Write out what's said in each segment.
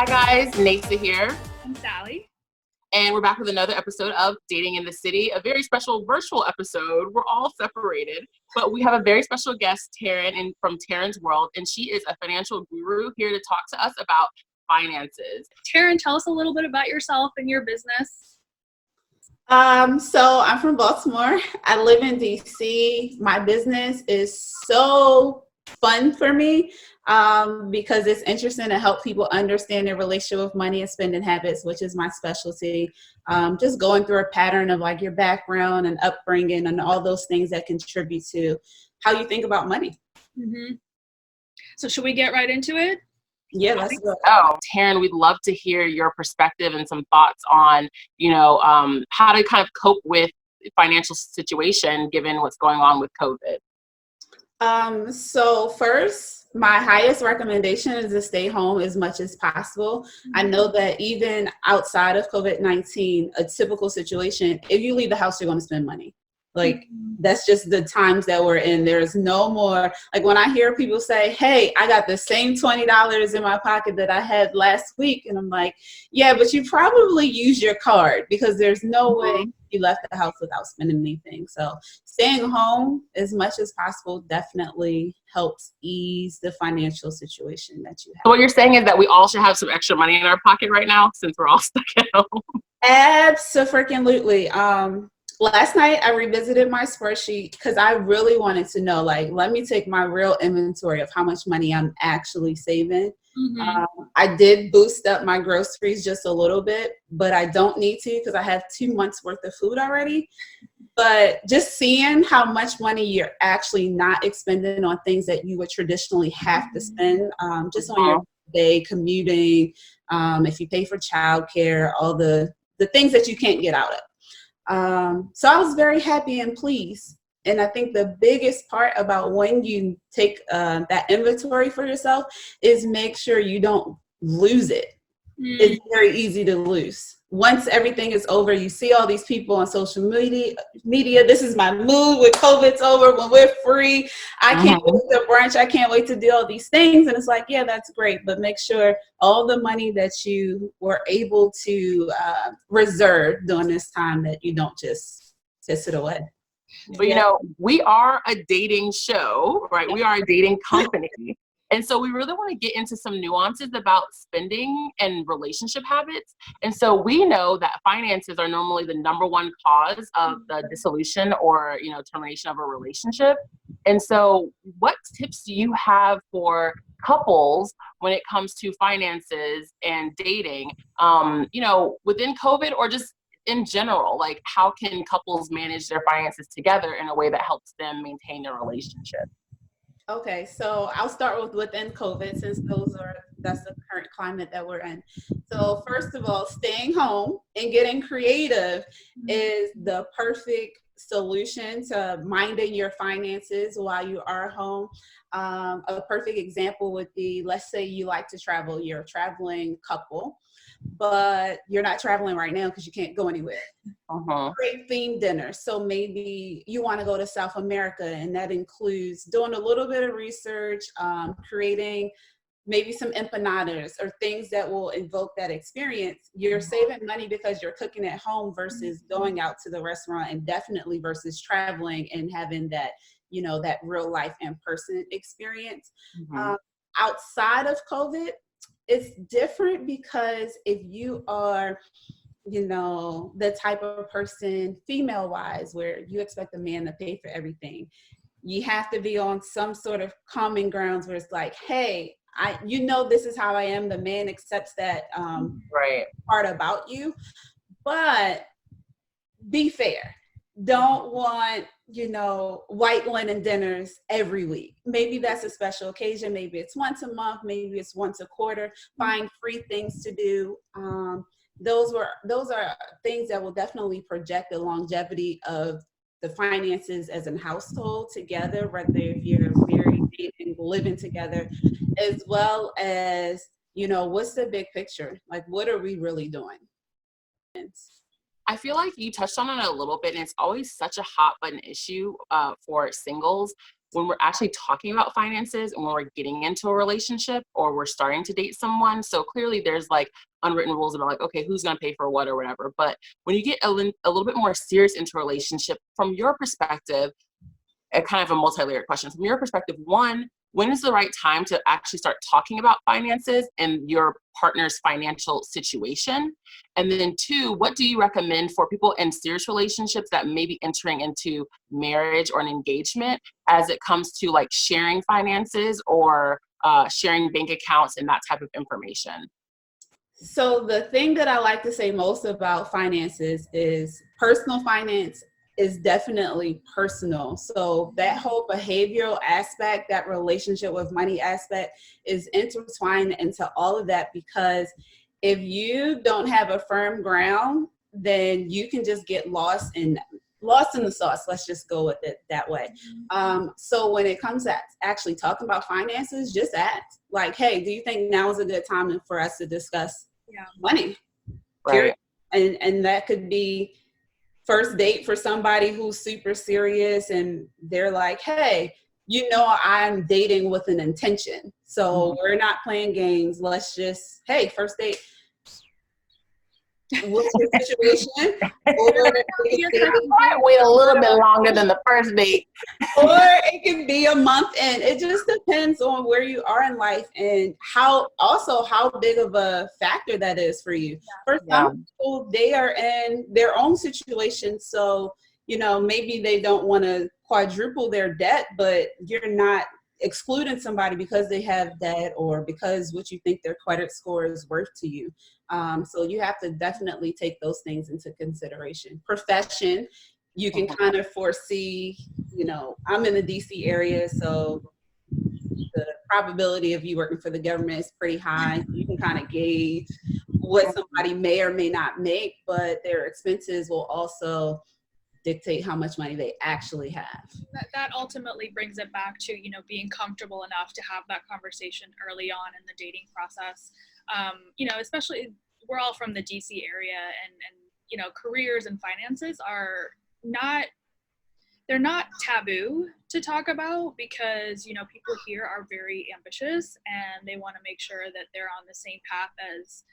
Hi guys, Nasa here. I'm Sally. And we're back with another episode of Dating in the City, a very special virtual episode. We're all separated, but we have a very special guest, Taryn, from Taryn's World, and she is a financial guru here to talk to us about finances. Taryn, tell us a little bit about yourself and your business. So I'm from Baltimore. I live in DC. My business is so fun for me because it's interesting to help people understand their relationship with money and spending habits, which is my specialty. Just going through a pattern of like your background and upbringing and all those things that contribute to how you think about money. Mm-hmm. So should we get right into it? Yeah, let's go. Oh, Taryn, we'd love to hear your perspective and some thoughts on, how to kind of cope with financial situation given what's going on with COVID. So first, my highest recommendation is to stay home as much as possible. Mm-hmm. I know that even outside of COVID-19, a typical situation, if you leave the house, you're going to spend money. Like, that's just the times that we're in. There's no more, like when I hear people say, hey, I got the same $20 in my pocket that I had last week. And I'm like, yeah, but you probably use your card because there's no way you left the house without spending anything. So staying home as much as possible definitely helps ease the financial situation that you have. So what you're saying is that we all should have some extra money in our pocket right now since we're all stuck at home. Absolutely. Last night, I revisited my spreadsheet because I really wanted to know, like, let me take my real inventory of how much money I'm actually saving. Mm-hmm. I did boost up my groceries just a little bit, but I don't need to because I have 2 months worth of food already. But just seeing how much money you're actually not expending on things that you would traditionally have to spend, just on your day, commuting, if you pay for childcare, all the things that you can't get out of. So I was very happy and pleased. And I think the biggest part about when you take that inventory for yourself is make sure you don't lose it. Mm. It's very easy to lose. Once everything is over, you see all these people on social media. This is my mood when COVID's over, when we're free. I can't wait to brunch. I can't wait to do all these things. And it's like, yeah, that's great. But make sure all the money that you were able to reserve during this time that you don't just piss it away. But, we are a dating show, right? We are a dating company. And so we really want to get into some nuances about spending and relationship habits. And so we know that finances are normally the number one cause of the dissolution or, termination of a relationship. And so what tips do you have for couples when it comes to finances and dating, within COVID or just in general? Like, how can couples manage their finances together in a way that helps them maintain their relationship? Okay, so I'll start with within COVID since that's the current climate that we're in. So first of all, staying home and getting creative is the perfect solution to minding your finances while you are home. A perfect example would be, let's say you like to travel, you're a traveling couple, but you're not traveling right now because you can't go anywhere. Great themed dinner. So maybe you want to go to South America, and that includes doing a little bit of research, creating maybe some empanadas or things that will invoke that experience. You're saving money because you're cooking at home versus going out to the restaurant, and definitely versus traveling and having that, that real life in-person experience. Outside of COVID, it's different because if you are, the type of person female wise, where you expect a man to pay for everything, you have to be on some sort of common grounds where it's like, hey, this is how I am. The man accepts that part about you, but be fair. Don't want, white linen dinners every week. Maybe that's a special occasion. Maybe it's once a month. Maybe it's once a quarter. Find free things to do. Those are things that will definitely project the longevity of the finances as a household together, whether if you're married, dating, living together, as well as, what's the big picture? Like, what are we really doing? I feel like you touched on it a little bit, and it's always such a hot button issue for singles. when we're actually talking about finances and when we're getting into a relationship or we're starting to date someone. So clearly there's like unwritten rules about like, okay, who's going to pay for what or whatever. But when you get a little bit more serious into a relationship, from your perspective, a kind of a multi-layered question. From your perspective, one, when is the right time to actually start talking about finances and your partner's financial situation? And then two, what do you recommend for people in serious relationships that may be entering into marriage or an engagement as it comes to like sharing finances or sharing bank accounts and that type of information? So the thing that I like to say most about finances is personal finance is definitely personal. So that whole behavioral aspect, that relationship with money aspect is intertwined into all of that, because if you don't have a firm ground, then you can just get lost in the sauce. Let's just go with it that way. So when it comes to actually talking about finances, just ask like, hey, do you think now is a good time for us to discuss money? Right. And that could be first date for somebody who's super serious and they're like, hey, I'm dating with an intention. So we're not playing games. Let's just, hey, first date. What's your situation? Or I might wait a little bit longer than the first date. Or it can be a month in. It just depends on where you are in life and how big of a factor that is for you. For some people, they are in their own situation. So, maybe they don't want to quadruple their debt, but you're not excluding somebody because they have debt or because what you think their credit score is worth to you. So you have to definitely take those things into consideration. Profession, you can kind of foresee, I'm in the DC area, so the probability of you working for the government is pretty high. You can kind of gauge what somebody may or may not make, but their expenses will also dictate how much money they actually have. That ultimately brings it back to, being comfortable enough to have that conversation early on in the dating process. Especially we're all from the DC area and careers and finances are they're not taboo to talk about because, people here are very ambitious and they want to make sure that they're on the same path as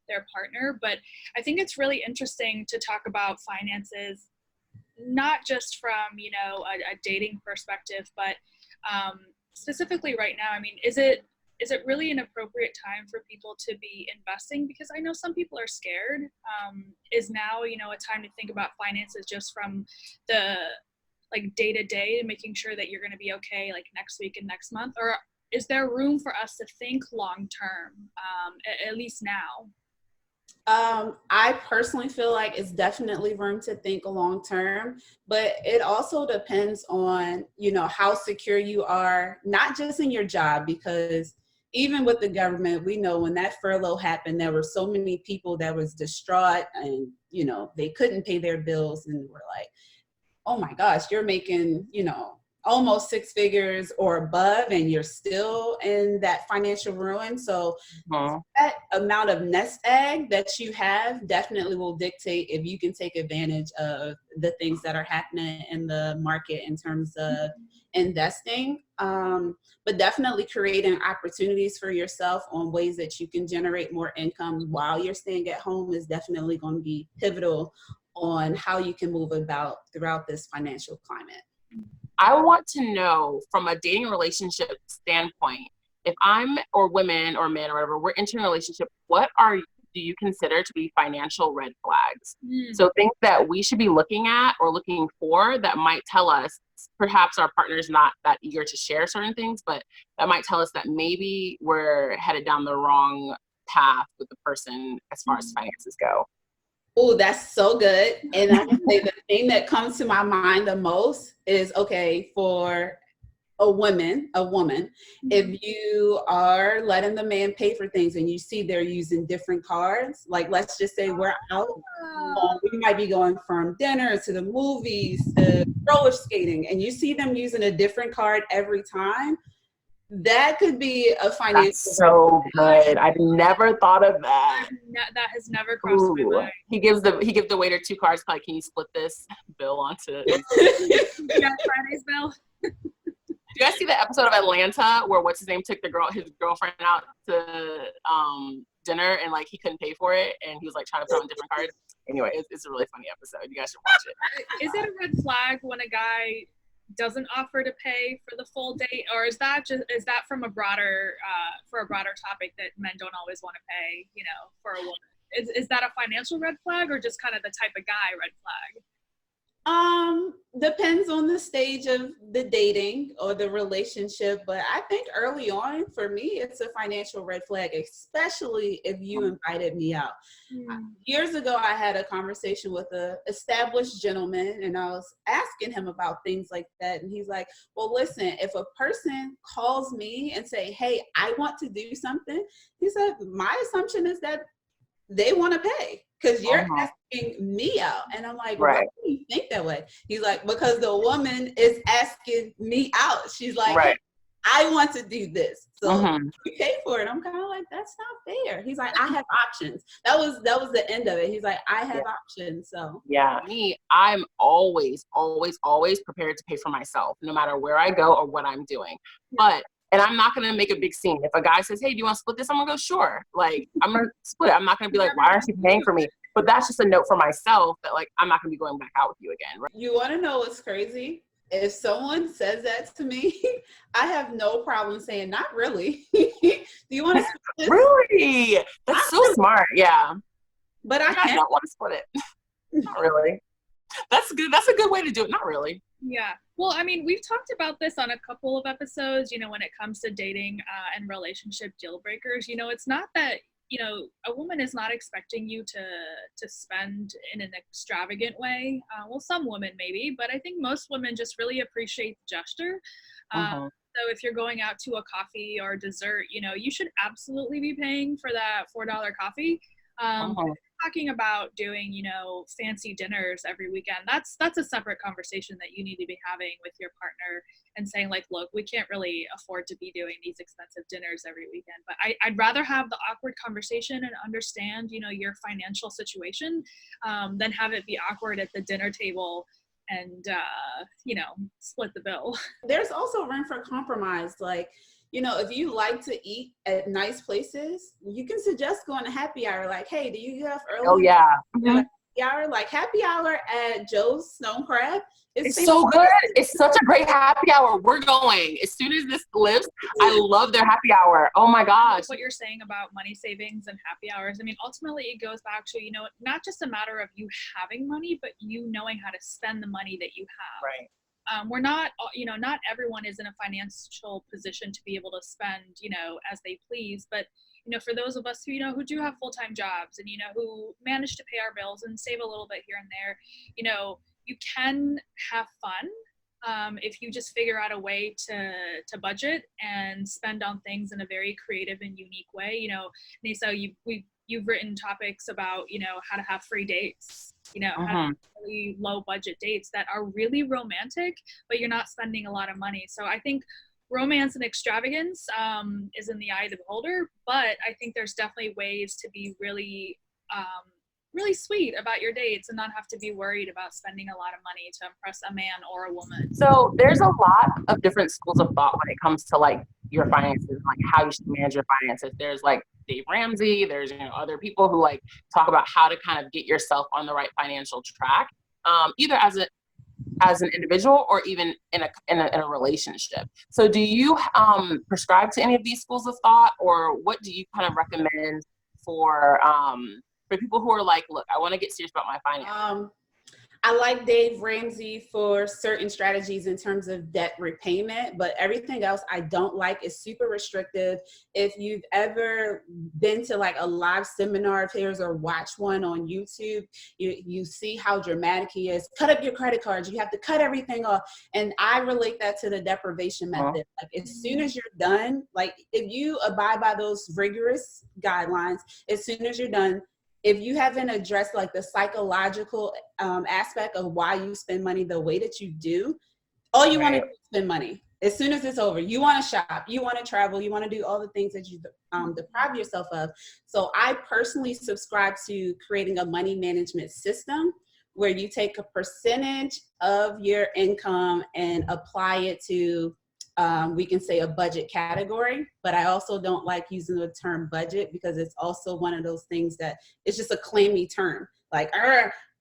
their partner. But I think it's really interesting to talk about finances, not just from, a dating perspective, but specifically right now. I mean, is it really an appropriate time for people to be investing? Because I know some people are scared. Is now, a time to think about finances just from the like day to day, making sure that you're going to be okay like next week and next month? Or is there room for us to think long term, at least now? I personally feel like it's definitely room to think long term, but it also depends on, how secure you are, not just in your job, because even with the government, we know when that furlough happened, there were so many people that was distraught and, they couldn't pay their bills and were like, oh my gosh, you're making, almost six figures or above and you're still in that financial ruin. So that amount of nest egg that you have definitely will dictate if you can take advantage of the things that are happening in the market in terms of investing. But definitely creating opportunities for yourself on ways that you can generate more income while you're staying at home is definitely going to be pivotal on how you can move about throughout this financial climate. I want to know from a dating relationship standpoint, if I'm, or women or men or whatever, we're entering a relationship, what do you consider to be financial red flags? So things that we should be looking at or looking for that might tell us, perhaps our partner's not that eager to share certain things, but that might tell us that maybe we're headed down the wrong path with the person as far as finances go. Oh, that's so good. And I can say the thing that comes to my mind the most is, okay, for a woman, if you are letting the man pay for things and you see they're using different cards, like let's just say we're out, we might be going from dinner to the movies to roller skating, and you see them using a different card every time, that could be a financial. That's so good. I've never thought of that. That has never crossed my mind. He gives the waiter 2 cards. Like, can you split this bill onto? You got Friday's bill. you guys see the episode of Atlanta where what's his name took his girlfriend out to dinner and like he couldn't pay for it and he was like trying to put on different cards? Anyway, it's a really funny episode. You guys should watch it. Is it a red flag when a guy doesn't offer to pay for the full date, or is that from a broader topic that men don't always want to pay, for a woman? Is that a financial red flag or just kind of the type of guy red flag? Depends on the stage of the dating or the relationship, but I think early on for me it's a financial red flag, especially if you invited me out. Years ago I had a conversation with a established gentleman and I was asking him about things like that, and he's like, well, listen, if a person calls me and say, hey, I want to do something, he said, my assumption is that they want to pay because you're asking me out. And I'm like, why do you think that way? He's like, because the woman is asking me out. She's like, hey, I want to do this. So you pay for it. I'm kind of like, that's not fair. He's like, I have options. That was the end of it. He's like, I have options. So me, I'm always prepared to pay for myself, no matter where I go or what I'm doing. And I'm not going to make a big scene. If a guy says, hey, do you want to split this? I'm going to go, sure. Like, I'm going to split it. I'm not going to be like, why aren't you paying for me? But that's just a note for myself that, like, I'm not going to be going back out with you again. Right? You want to know what's crazy? If someone says that to me, I have no problem saying, not really. Do you want to split this? Really? That's so smart. Yeah. But I don't want to split it. Not really. That's good. That's a good way to do it. Not really. Yeah. Well, I mean, we've talked about this on a couple of episodes, when it comes to dating and relationship deal breakers. It's not that, a woman is not expecting you to spend in an extravagant way. Well, some women maybe, but I think most women just really appreciate the gesture. So if you're going out to a coffee or dessert, you should absolutely be paying for that $4 coffee. Talking about doing, fancy dinners every weekend, that's a separate conversation that you need to be having with your partner and saying like, look, we can't really afford to be doing these expensive dinners every weekend, but I'd rather have the awkward conversation and understand, your financial situation than have it be awkward at the dinner table and, split the bill. There's also room for compromise. Like, if you like to eat at nice places, you can suggest going to happy hour. Like, hey, do you get off early? Oh, yeah. Happy hour? Like, happy hour at Joe's Stone Crab. It's so good. It's such a great happy hour. We're going. As soon as this lifts, I love their happy hour. Oh, my gosh. What you're saying about money savings and happy hours, I mean, ultimately it goes back to, not just a matter of you having money, but you knowing how to spend the money that you have. Right. We're not, not everyone is in a financial position to be able to spend, as they please. But, for those of us who, who do have full-time jobs and, who manage to pay our bills and save a little bit here and there, you can have fun if you just figure out a way to budget and spend on things in a very creative and unique way. Nisa, you've written topics about, how to have free dates, how to have really low budget dates that are really romantic, but you're not spending a lot of money. So I think romance and extravagance is in the eye of the beholder, but I think there's definitely ways to be really, really sweet about your dates and not have to be worried about spending a lot of money to impress a man or a woman. So there's a lot of different schools of thought when it comes to like your finances, like how you should manage your finances. There's like Dave Ramsey, there's other people who like talk about how to kind of get yourself on the right financial track, either as an individual or even in a relationship. So do you prescribe to any of these schools of thought, or what do you kind of recommend for people who are like, look, I want to get serious about my finances? I like Dave Ramsey for certain strategies in terms of debt repayment, but everything else I don't like is super restrictive. If you've ever been to like a live seminar of his or watch one on YouTube, you see how dramatic he is. Cut up your credit cards. You have to cut everything off. And I relate that to the deprivation method. Like as soon as you're done, like if you abide by those rigorous guidelines, as soon as you're done, if you haven't addressed like the psychological aspect of why you spend money the way that you do, all you want to do is spend money. As soon as it's over, you want to shop, you want to travel, you want to do all the things that you deprive yourself of. So I personally subscribe to creating a money management system where you take a percentage of your income and apply it to we can say a budget category, but I also don't like using the term budget because it's also one of those things that it's just a clammy term. Like,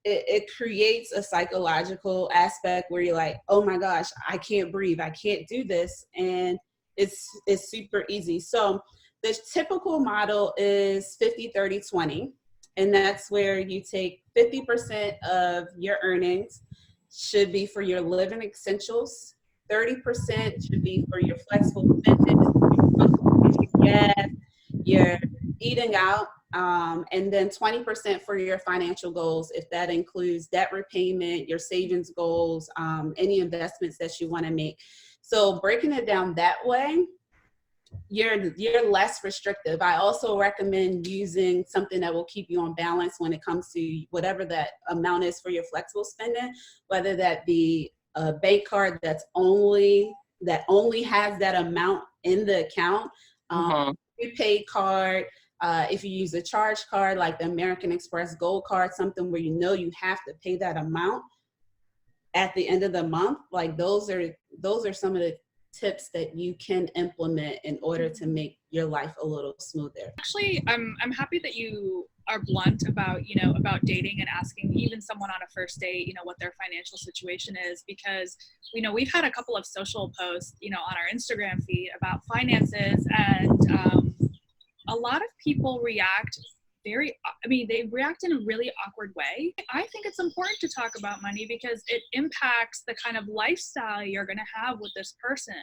it creates a psychological aspect where you're like, oh my gosh, I can't breathe, I can't do this. And it's super easy. So the typical model is 50-30-20. And that's where you take 50% of your earnings should be for your living essentials. 30% should be for your flexible spending, your gas, your eating out, and then 20% for your financial goals, if that includes debt repayment, your savings goals, any investments that you want to make. So breaking it down that way, you're less restrictive. I also recommend using something that will keep you on balance when it comes to whatever that amount is for your flexible spending, whether that be a bank card that only has that amount in the account, prepaid card, if you use a charge card like the American Express Gold Card, something where you know you have to pay that amount at the end of the month. Like those are some of the tips that you can implement in order to make your life a little smoother. Actually, I'm happy that you are blunt about, about dating and asking even someone on a first date, what their financial situation is, because, we've had a couple of social posts, on our Instagram feed about finances, and a lot of people react they react in a really awkward way. I think it's important to talk about money because it impacts the kind of lifestyle you're going to have with this person.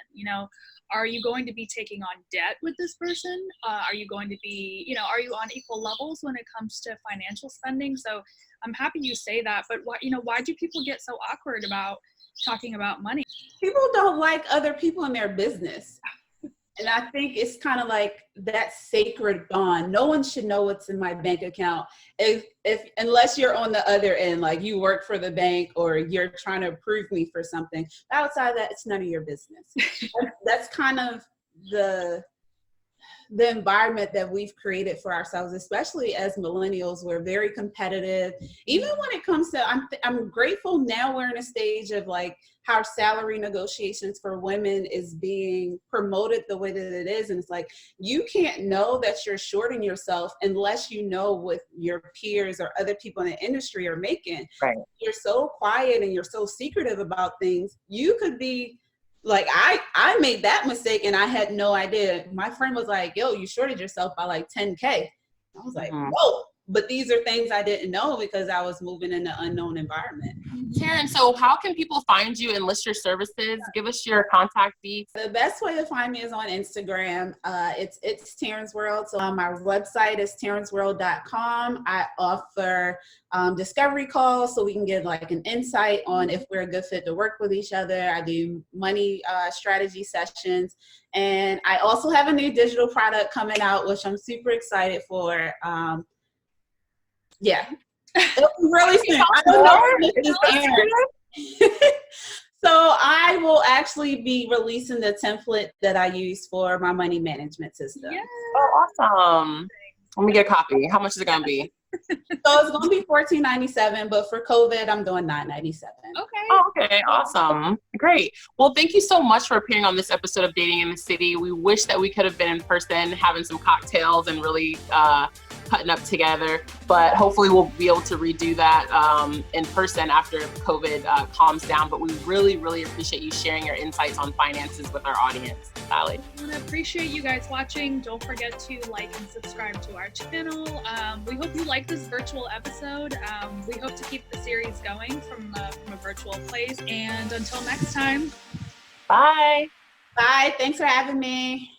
Are you going to be taking on debt with this person? Are you going to be, are you on equal levels when it comes to financial spending? So I'm happy you say that, but why do people get so awkward about talking about money? People don't like other people in their business. And I think it's kind of like that sacred bond. No one should know what's in my bank account unless you're on the other end, like you work for the bank or you're trying to approve me for something. Outside of that, it's none of your business. That's kind of the environment that we've created for ourselves, especially as millennials. We're very competitive. Even when it comes to, I'm grateful now we're in a stage of like how salary negotiations for women is being promoted the way that it is. And it's like, you can't know that you're shorting yourself unless you know what your peers or other people in the industry are making. Right. You're so quiet and you're so secretive about things. You could be like, I made that mistake and I had no idea. My friend was like, yo, you shorted yourself by like 10K. I was like, whoa. But these are things I didn't know because I was moving in an unknown environment. Taryn, so how can people find you and list your services? Give us your contact details. The best way to find me is on Instagram. It's Taryn's World. So my website is tarynsworld.com. I offer discovery calls so we can get like an insight on if we're a good fit to work with each other. I do money strategy sessions. And I also have a new digital product coming out, which I'm super excited for. Yeah. It'll be really soon. I don't know if this is airing. So I will actually be releasing the template that I use for my money management system. Yeah. Oh, awesome. Let me get a copy. How much is it going to be? So it's going to be $14.97, but for COVID, I'm doing $9.97. Okay. Oh, okay. Awesome. Great. Well, thank you so much for appearing on this episode of Dating in the City. We wish that we could have been in person, having some cocktails and really cutting up together, but hopefully we'll be able to redo that in person after COVID calms down. But we really, really appreciate you sharing your insights on finances with our audience. Sally. I want to appreciate you guys watching. Don't forget to like and subscribe to our channel. We hope you like this virtual episode. We hope to keep the series going from a virtual place. And until next time. Bye. Bye. Thanks for having me.